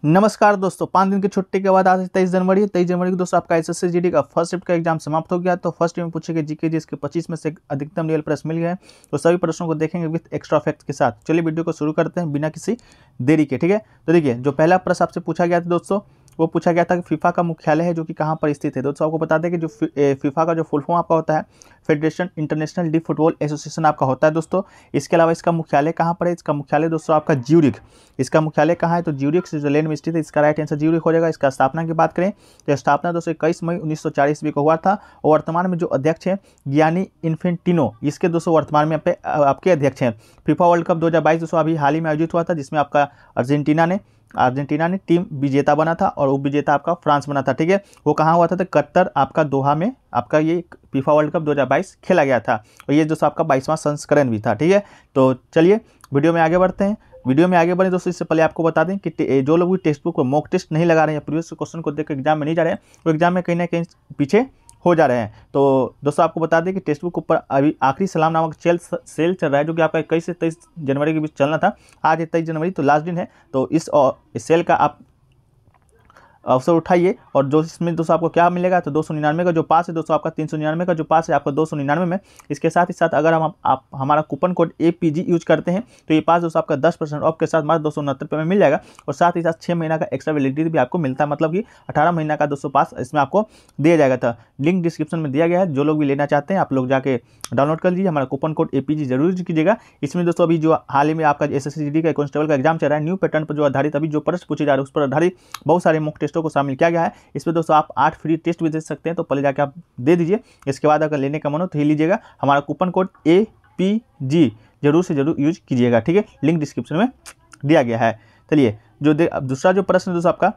नमस्कार दोस्तों, 5 दिन की छुट्टी के बाद आज 23 जनवरी को दोस्तों आपका एसएससी जीडी का फर्स्ट शिफ्ट का एग्जाम समाप्त हो गया। तो फर्स्ट में पूछे गए जीके जिसके 25 में से अधिकतम रियल प्रश्न मिल गए। तो सभी प्रश्नों को देखेंगे विद एक्स्ट्रा फैक्ट के साथ। चलिए वीडियो को शुरू करते हैं बिना किसी देरी के। ठीक है, तो देखिए जो पहला प्रश्न आपसे पूछा गया था दोस्तों, वो पूछा गया था कि फीफा का मुख्यालय है जो कि कहाँ पर स्थित है। दोस्तों आपको बता दें कि जो फीफा का जो फुल फॉर्म आपका होता है federation international D football association आपका होता है दोस्तों। इसके अलावा इसका मुख्यालय कहाँ पर है? इसका मुख्यालय दोस्तों आपका ज्यूरिख। इसका मुख्यालय कहाँ है? तो ज्यूरिख स्विट्जरलैंड में स्थित है। इसका राइट आंसर ज्यूरिख हो जाएगा। इसका स्थापना की बात करें तो स्थापना दोस्तों 21 मई 1940 ईस्वी को हुआ था। और वर्तमान में जो अध्यक्ष है गियानी इन्फेंटिनो, इसके दोस्तों वर्तमान में आपके अध्यक्ष हैं। फीफा वर्ल्ड कप 2022 दोस्तों अभी हाल ही में आयोजित हुआ था, जिसमें आपका अर्जेंटीना ने टीम विजेता बना था और उप विजेता आपका फ्रांस बना था। ठीक है, वो कहाँ हुआ था? तो कतर आपका दोहा में आपका ये फीफा वर्ल्ड कप 2022 खेला गया था और ये दोस्तों आपका 22वां संस्करण भी था। ठीक है, तो चलिए वीडियो में आगे बढ़ते हैं। वीडियो में आगे बढ़े दोस्तों, इससे पहले आपको बता दें कि जो लोग भी टेक्स्ट बुक को मॉक टेस्ट नहीं लगा रहे हैं, प्रीवियस क्वेश्चन को देख एग्जाम में नहीं जा रहे हैं, वो एग्जाम में कहीं ना कहीं पीछे हो जा रहे हैं। तो दोस्तों आपको बता दें कि टेक्स्ट बुक ऊपर अभी आखिरी सलाम नामक सेल चल रहा है, जो कि आपका 21 से 23 जनवरी के बीच चलना था। आज है 23 जनवरी, तो लास्ट दिन है। तो इस सेल का आप अवसर उठाइए और जो इसमें दोस्तों आपको क्या मिलेगा? तो 299 का जो पास है दोस्तों आपका 399 का जो पास है आपका 299 में। इसके साथ ही साथ अगर आप हमारा कूपन कोड APG यूज करते हैं तो ये पास दोस्तों आपका 10% ऑफ के साथ मात्र 269 रुपये में मिल जाएगा। और साथ ही साथ 6 महीना का एक्स्ट्रा वैलिडिटी भी आपको मिलता है, मतलब कि 18 महीना का दोस्तों पास इसमें आपको दिया जाएगा था। लिंक डिस्क्रिप्शन में दिया गया है, जो लोग भी लेना चाहते हैं आप लोग जाके डाउनलोड कर लीजिए। हमारा कूपन कोड APG जरूर यूज कीजिएगा। इसमें दोस्तों अभी जो हाल ही में आपका SSC GD का कांस्टेबल का एग्जाम चल रहा है, न्यू पैटर्न पर जो आधारित अभी जो प्रश्न पूछे जा रहे हैं उस पर आधारित बहुत सारे मॉक टेस्टों को शामिल किया गया है। इस पर दोस्तों आप 8 फ्री टेस्ट भी दे सकते हैं, तो पहले जाके आप दे दीजिए। इसके बाद अगर लेने का मन हो तो ही लीजिएगा। हमारा कूपन कोड APG जरूर से जरूर यूज कीजिएगा। ठीक है, लिंक डिस्क्रिप्शन में दिया गया है। चलिए अब दूसरा जो प्रश्न दोस्तों आपका,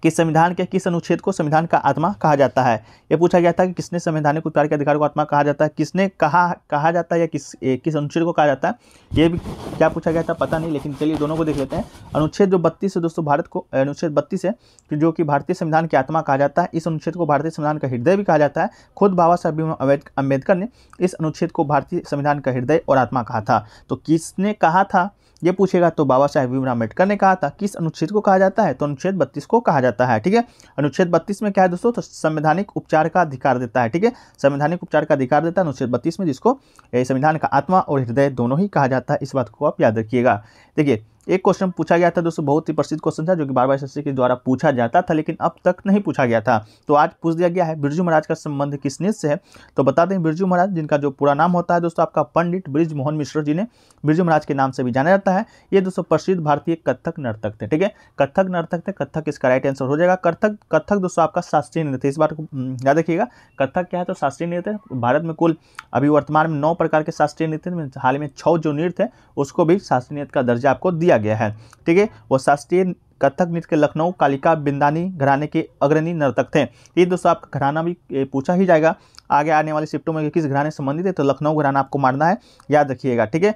कि संविधान के किस अनुच्छेद को संविधान का आत्मा कहा जाता है? ये पूछा गया था कि किसने संवैधानिक उपचार के अधिकार को आत्मा कहा जाता है, किसने कहा जाता है या किस अनुच्छेद को कहा जाता है, ये भी क्या पूछा गया था पता नहीं, लेकिन चलिए दोनों को देख लेते हैं। अनुच्छेद जो 32 है दोस्तों, भारत को अनुच्छेद 32 है जो कि भारतीय संविधान की आत्मा कहा जाता है। इस अनुच्छेद को भारतीय संविधान का हृदय भी कहा जाता है। खुद बाबा साहब भीमराव अम्बेडकर ने इस अनुच्छेद को भारतीय संविधान का हृदय और आत्मा कहा था। तो किसने कहा था ये पूछेगा तो बाबा साहेब भीमराव अम्बेडकर ने कहा था। किस अनुच्छेद को कहा जाता है? तो अनुच्छेद 32 को कहा जाता है। ठीक है, अनुच्छेद 32 में क्या है दोस्तों? तो संवैधानिक उपचार का अधिकार देता है। ठीक है, संवैधानिक उपचार का अधिकार देता है अनुच्छेद 32 में, जिसको संविधान का आत्मा और हृदय दोनों ही कहा जाता है। इस बात को आप याद रखिएगा। देखिए एक क्वेश्चन पूछा गया था दोस्तों, बहुत ही प्रसिद्ध क्वेश्चन था, जो कि बार SSC के द्वारा पूछा जाता था लेकिन अब तक नहीं पूछा गया था, तो आज पूछ दिया गया है। बिरजू महाराज का संबंध किस नीति से है? तो बता दें बिरजू महाराज, जिनका जो पूरा नाम होता है दोस्तों आपका पंडित बृज मोहन मिश्र जी ने बिरजू महाराज के नाम से भी जाना जाता है। ये दोस्तों प्रसिद्ध भारतीय कथक नर्तक थे। ठीक है, कथक नर्तक थे। कथक इसका राइट आंसर हो जाएगा। कथक दोस्तों आपका शास्त्रीय नृत्य, इस बात को याद रखिएगा। कथक क्या है? तो शास्त्रीय नृत्य। भारत में कुल अभी वर्तमान में 9 प्रकार के शास्त्रीय नृत्य में हाल में 6 जो नृत्य है उसको भी शास्त्रीय नृत्य का दर्जा आपको दिया गया है। ठीक है, वो शास्त्रीय कथक नृत्य के लखनऊ कालिका बिंदानी घराने के अग्रणी नर्तक थे। ये दोस्तों आपका घराना भी पूछा ही जाएगा आगे आने वाले शिफ्टों में, किस घराने से संबंधित है, तो लखनऊ घराना आपको मारना है, याद रखिएगा। ठीक है,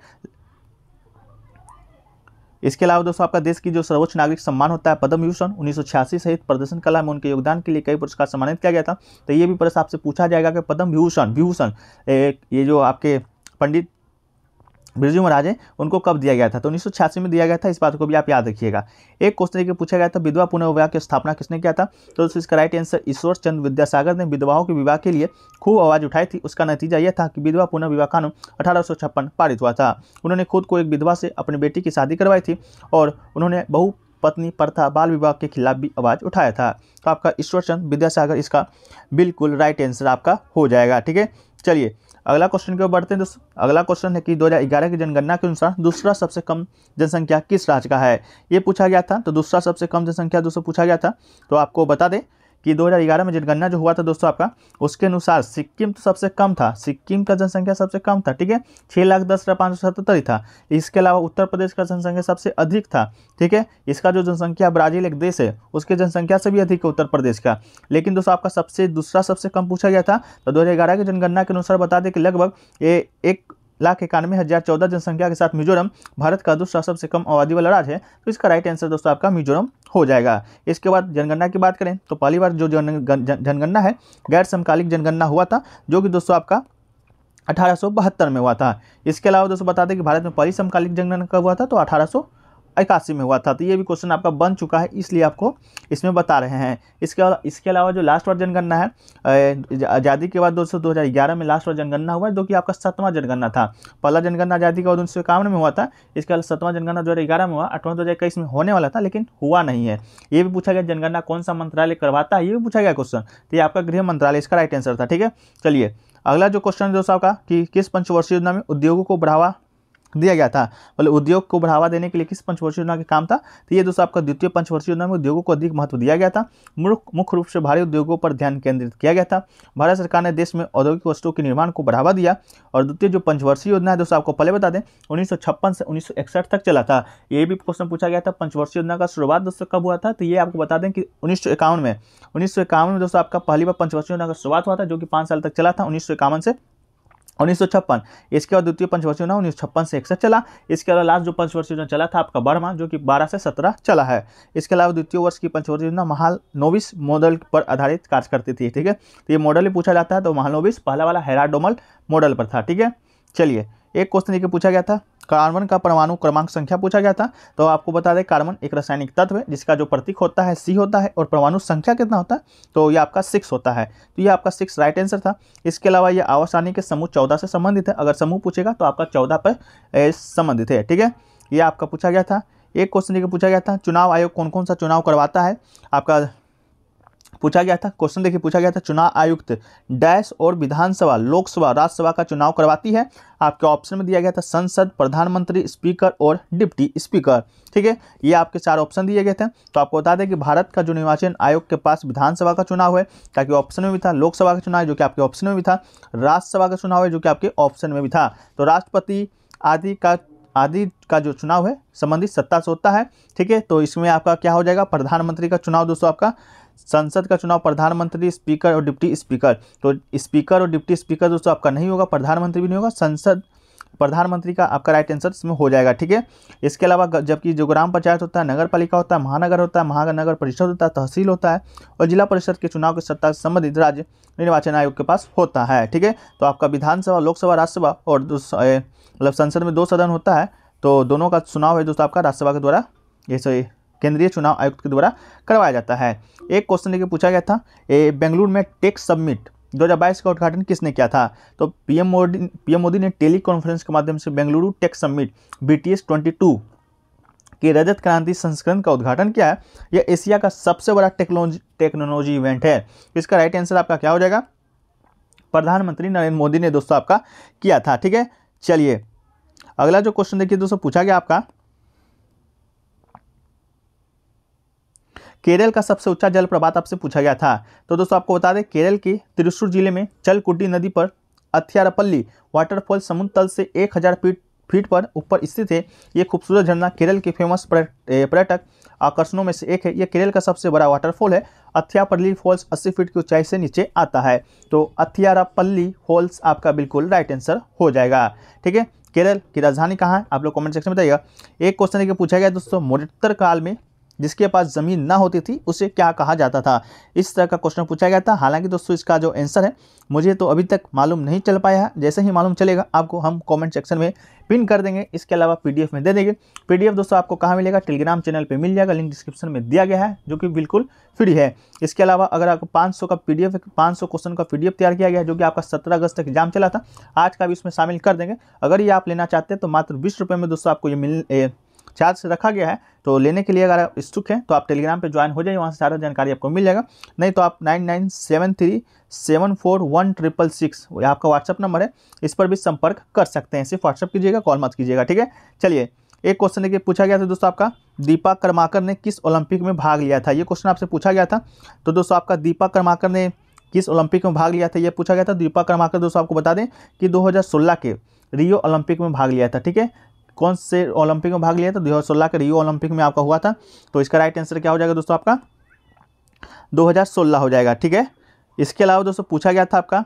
इसके अलावा दोस्तों आपका देश की जो सर्वोच्च नागरिक सम्मान होता है पद्म विभूषण 1986 सहित प्रदर्शन कला में उनके योगदान के लिए कई पुरस्कार सम्मानित किया गया था। तो ये भी प्रश्न आपसे पूछा जाएगा कि पद्म विभूषण ये जो आपके पंडित बिरजू महाराज है उनको कब दिया गया था? तो 1986 में दिया गया था। इस बात को भी आप याद रखिएगा। एक क्वेश्चन के पूछा गया था विधवा पुनर्विवाह की स्थापना किसने किया था? तो इसका राइट आंसर ईश्वर चंद्र विद्यासागर ने विधवाओं के विवाह के लिए खूब आवाज उठाई थी। उसका नतीजा यह था कि विधवा पुनर्विवाह कानून 1856 पारित हुआ था। उन्होंने खुद को एक विधवा से अपनी बेटी की शादी करवाई थी और उन्होंने बहुपत्नी प्रथा बाल विवाह के खिलाफ भी आवाज उठाया था। तो आपका ईश्वर चंद्र विद्यासागर इसका बिल्कुल राइट आंसर आपका हो जाएगा। ठीक है, चलिए अगला क्वेश्चन की ओर बढ़ते हैं दोस्तों। अगला क्वेश्चन है कि 2011 की जनगणना के अनुसार दूसरा सबसे कम जनसंख्या किस राज्य का है? ये पूछा गया था। तो दूसरा सबसे कम जनसंख्या दोस्तों पूछा गया था, तो आपको बता दें कि 2011 में जनगणना जो हुआ था दोस्तों आपका, उसके अनुसार सिक्किम तो सबसे कम था। सिक्किम का जनसंख्या सबसे कम था। ठीक है, 6,10,577 ही था। इसके अलावा उत्तर प्रदेश का जनसंख्या सबसे अधिक था। ठीक है, इसका जो जनसंख्या ब्राजील एक देश है उसके जनसंख्या से भी अधिक है उत्तर प्रदेश का। लेकिन दोस्तों आपका दूसरा सबसे कम पूछा गया था। तो 2011 की जनगणना के अनुसार बता दें कि लगभग 1,91,014 जनसंख्या के साथ मिजोरम भारत का दूसरा सबसे कम आबादी वाला राज्य है। तो इसका राइट आंसर दोस्तों आपका मिजोरम हो जाएगा। इसके बाद जनगणना की बात करें तो पहली बार जो जनगणना है गैर समकालिक जनगणना हुआ था, जो कि दोस्तों आपका 1872 में हुआ था। इसके अलावा दोस्तों बता दें कि भारत में पहली समकालिक जनगणना कब हुआ था? तो 18 81 में हुआ था। तो ये भी क्वेश्चन आपका बन चुका है, इसलिए आपको इसमें बता रहे हैं। इसके अलावा जो लास्ट वाला जनगणना है, आज़ादी के बाद दोस्तों 2011 में लास्ट वाला जनगणना हुआ है, जो कि आपका 7वां जनगणना था। पहला जनगणना आज़ादी के बाद 1951 में हुआ था, इसके अलावा 7वां जनगणना 2011 में हुआ, 8वां 2021 में होने वाला था लेकिन हुआ नहीं है। ये भी पूछा गया जनगणना कौन सा मंत्रालय करवाता है, ये भी पूछा गया क्वेश्चन। तो ये आपका गृह मंत्रालय इसका राइट आंसर था। ठीक है, चलिए अगला जो क्वेश्चन है दोस्तों आपका कि किस पंचवर्षीय योजना में उद्योगों को बढ़ावा दिया गया था, मतलब उद्योग को बढ़ावा देने के लिए किस पंचवर्षीय योजना के काम था। तो ये दोस्तों आपका द्वितीय पंचवर्षीय योजना में उद्योगों को अधिक महत्व दिया गया था। मुख्य रूप से भारी उद्योगों पर ध्यान केंद्रित किया गया था। भारत सरकार ने देश में औद्योगिक वस्तुओं के निर्माण को बढ़ावा दिया। और द्वितीय जो पंचवर्षीय योजना है दोस्तों आपको पहले बता दें 1956 से 1961 तक चला था। ये भी क्वेश्चन पूछा गया था पंचवर्षीय योजना का शुरुआत दोस्तों कब हुआ था। तो ये आपको बता दें कि 1951 में दोस्तों आपका पहली बार पंचवर्षीय योजना का शुरुआत हुआ था, जो कि 5 साल तक चला था, 1951 से 1956। इसके बाद द्वितीय पंचवर्षीय योजना 1956 से 61 चला। इसके अलावा लास्ट जो पंचवर्षीय योजना चला था आपका 12वां, जो कि 12 से 17 चला है। इसके अलावा द्वितीय वर्ष की पंचवर्षीय योजना महालनोबिस मॉडल पर आधारित कार्य करती थी। ठीक है, तो ये मॉडल ही पूछा जाता है, तो महालनोबिस पहला वाला हेराडोमल मॉडल पर था। ठीक है, चलिए एक क्वेश्चन ये पूछा गया था कार्बन का परमाणु क्रमांक संख्या पूछा गया था। तो आपको बता दें कार्बन एक रासायनिक तत्व है जिसका जो प्रतीक होता है C होता है, और परमाणु संख्या कितना होता है, तो ये आपका 6 होता है। तो ये आपका 6 राइट आंसर था। इसके अलावा ये आवर्त के समूह 14 से संबंधित है। अगर समूह पूछेगा तो आपका 14 पर संबंधित है। ठीक है, ये आपका पूछा गया था। एक क्वेश्चन ये पूछा गया था चुनाव आयोग कौन कौन सा चुनाव करवाता है, आपका पूछा गया था। क्वेश्चन देखिए पूछा गया था चुनाव आयुक्त डैश और विधानसभा, लोकसभा, राज्यसभा का चुनाव करवाती है। आपके ऑप्शन में दिया गया था संसद, प्रधानमंत्री, स्पीकर और डिप्टी स्पीकर। ठीक है, ये आपके 4 ऑप्शन दिए गए थे। तो आपको बता दें कि भारत का जो निर्वाचन आयोग के पास विधानसभा का चुनाव है, ताकि ऑप्शन में भी था, लोकसभा का चुनाव है जो कि आपके ऑप्शन में भी था, राज्यसभा का चुनाव है जो कि आपके ऑप्शन में भी था। तो राष्ट्रपति आदि का जो चुनाव है संबंधित सत्ता से होता है। ठीक है, तो इसमें आपका क्या हो जाएगा, प्रधानमंत्री का चुनाव दोस्तों आपका, संसद का चुनाव प्रधानमंत्री, स्पीकर और डिप्टी स्पीकर। तो स्पीकर और डिप्टी स्पीकर दोस्तों आपका नहीं होगा, प्रधानमंत्री भी नहीं होगा, संसद प्रधानमंत्री का आपका राइट आंसर इसमें हो जाएगा। ठीक है, इसके अलावा जबकि जो ग्राम पंचायत होता है, नगर पालिका होता है, महानगर होता है, महानगर परिषद होता है, तहसील होता है, और जिला परिषद के चुनाव की सत्ता से संबंधित राज्य निर्वाचन आयोग के पास होता है। ठीक है, तो आपका विधानसभा, लोकसभा, राज्यसभा और मतलब संसद में 2 सदन होता है, तो दोनों का चुनाव है दोस्तों आपका राज्यसभा के द्वारा, ये केंद्रीय चुनाव आयुक्त के द्वारा करवाया जाता है। एक क्वेश्चन लेके पूछा गया था बेंगलुरु में टेक समिट 2022 का उद्घाटन किसने किया था। तो पीएम मोदी ने टेली कॉन्फ्रेंस के माध्यम से बेंगलुरु टेक समिट BTS 22 के रजत क्रांति संस्करण का उद्घाटन किया है। यह एशिया का सबसे बड़ा टेक्नोलॉजी इवेंट है। इसका राइट आंसर आपका क्या हो जाएगा, प्रधानमंत्री नरेंद्र मोदी ने दोस्तों आपका किया था। ठीक है, चलिए अगला जो क्वेश्चन देखिए दोस्तों पूछा गया आपका केरल का सबसे ऊंचा जलप्रपात आपसे पूछा गया था। तो दोस्तों आपको बता दें केरल के त्रिशूर जिले में चलकुटी नदी पर अथियारपल्ली वाटरफॉल समुद्र तल से 1000 फीट पर ऊपर स्थित है। ये खूबसूरत झरना केरल के फेमस पर्यटक आकर्षणों में से एक है। यह केरल का सबसे बड़ा वाटरफॉल है। अथियारपल्ली फॉल्स 80 फीट की ऊंचाई से नीचे आता है। तो अथियारपल्ली फॉल्स आपका बिल्कुल राइट आंसर हो जाएगा। ठीक है, केरल की राजधानी कहाँ है आप लोग कमेंट सेक्शन में बताइएगा। एक क्वेश्चन लेके पूछा गया दोस्तों मोरित्तर काल में जिसके पास ज़मीन ना होती थी उसे क्या कहा जाता था। इस तरह का क्वेश्चन पूछा गया था। हालांकि दोस्तों इसका जो आंसर है मुझे तो अभी तक मालूम नहीं चल पाया है। जैसे ही मालूम चलेगा आपको हम कमेंट सेक्शन में पिन कर देंगे। इसके अलावा पीडीएफ में दे देंगे। पीडीएफ दोस्तों आपको कहाँ मिलेगा, टेलीग्राम चैनल पे मिल जाएगा, लिंक डिस्क्रिप्शन में दिया गया है जो कि बिल्कुल फ्री है। इसके अलावा अगर आपको 500 का पीडीएफ 500 क्वेश्चन का पीडीएफ तैयार किया गया है जो कि आपका 17 अगस्त तक एग्जाम चला था, आज का भी इसमें शामिल कर देंगे। अगर ये आप लेना चाहते हैं तो मात्र 20 रुपये में दोस्तों आपको ये चार्ज से रखा गया है। तो लेने के लिए अगर आप इच्छुक हैं तो आप टेलीग्राम पे ज्वाइन हो जाइए, वहाँ से सारा जानकारी आपको मिल जाएगा। नहीं तो आप 9973741666 ये आपका व्हाट्सअप नंबर है, इस पर भी संपर्क कर सकते हैं। सिर्फ व्हाट्सअप कीजिएगा, कॉल मत कीजिएगा। ठीक है, चलिए एक क्वेश्चन देखिए पूछा गया था दोस्तों आपका दीपा कर्माकर ने किस ओलंपिक में भाग लिया था। ये क्वेश्चन आपसे पूछा गया था। तो दोस्तों आपका दीपा कर्माकर ने किस ओलंपिक में भाग लिया था ये पूछा गया था। दीपा कर्माकर दोस्तों आपको बता दें कि 2016 के रियो ओलंपिक में भाग लिया था। ठीक है, कौन से ओलंपिक में भाग लिया था, 2016 के रियो ओलंपिक में आपका हुआ था। तो इसका राइट आंसर क्या हो जाएगा दोस्तों आपका 2016 हो जाएगा। ठीक है, इसके अलावा दोस्तों पूछा गया था आपका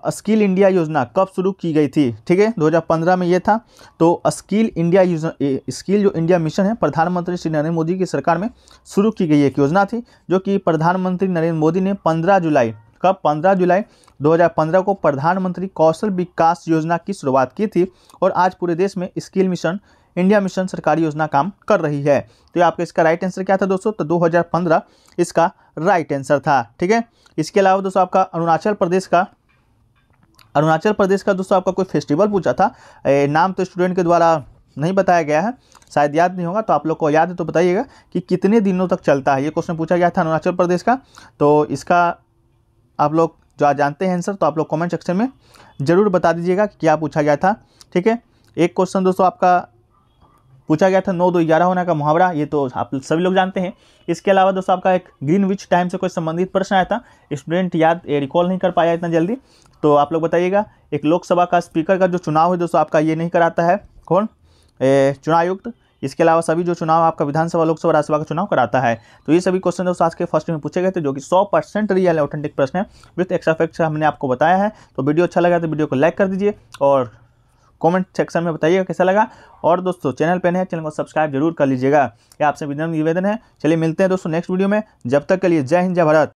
स्किल इंडिया योजना कब शुरू की गई थी। ठीक है, 2015 में ये था। तो स्किल जो इंडिया मिशन है प्रधानमंत्री श्री नरेंद्र मोदी की सरकार में शुरू की गई एक योजना थी जो कि प्रधानमंत्री नरेंद्र मोदी ने 15 जुलाई 2015 को प्रधानमंत्री कौशल विकास योजना की शुरुआत की थी। और आज पूरे देश में स्किल मिशन इंडिया मिशन सरकारी योजना काम कर रही है। तो ये आपका इसका राइट आंसर क्या था दोस्तों, तो 2015 इसका राइट आंसर था। ठीक है, इसके अलावा दोस्तों आपका अरुणाचल प्रदेश का दोस्तों आपका कोई फेस्टिवल पूछा था, नाम तो स्टूडेंट के द्वारा नहीं बताया गया है, शायद याद नहीं होगा, तो आप लोग को याद है तो बताइएगा कि कितने दिनों तक चलता है। ये क्वेश्चन पूछा गया था अरुणाचल प्रदेश का। तो इसका आप लोग जो जानते हैं आंसर, तो आप लोग कमेंट सेक्शन में जरूर बता दीजिएगा कि क्या पूछा गया था। ठीक है, एक क्वेश्चन दोस्तों आपका पूछा गया था 9-2-11 होने का मुहावरा, ये तो आप सभी लोग जानते हैं। इसके अलावा दोस्तों आपका एक ग्रीनविच टाइम से कोई संबंधित प्रश्न आया था, स्टूडेंट याद रिकॉल नहीं कर पाया इतना जल्दी, तो आप लोग बताइएगा। एक लोकसभा का स्पीकर का जो चुनाव है दोस्तों आपका, ये नहीं कराता है कौन, चुनाव आयुक्त। इसके अलावा सभी जो चुनाव आपका विधानसभा, लोकसभा, राज्यसभा का चुनाव कराता है। तो ये सभी क्वेश्चन दोस्तों आज के फर्स्ट में पूछे गए थे, जो कि 100% रियल ऑथेंटिक प्रश्न है विथ एक्स्ट्रा फैक्ट्स हमने आपको बताया है। तो वीडियो अच्छा लगा तो वीडियो को लाइक कर दीजिए और कमेंट सेक्शन में बताइएगा कैसा लगा। और दोस्तों चैनल पे नए हैं, चैनल को सब्सक्राइब जरूर कर लीजिएगा, ये आपसे विनम्र निवेदन है। चलिए मिलते हैं दोस्तों नेक्स्ट वीडियो में, जब तक के लिए जय हिंद, जय भारत।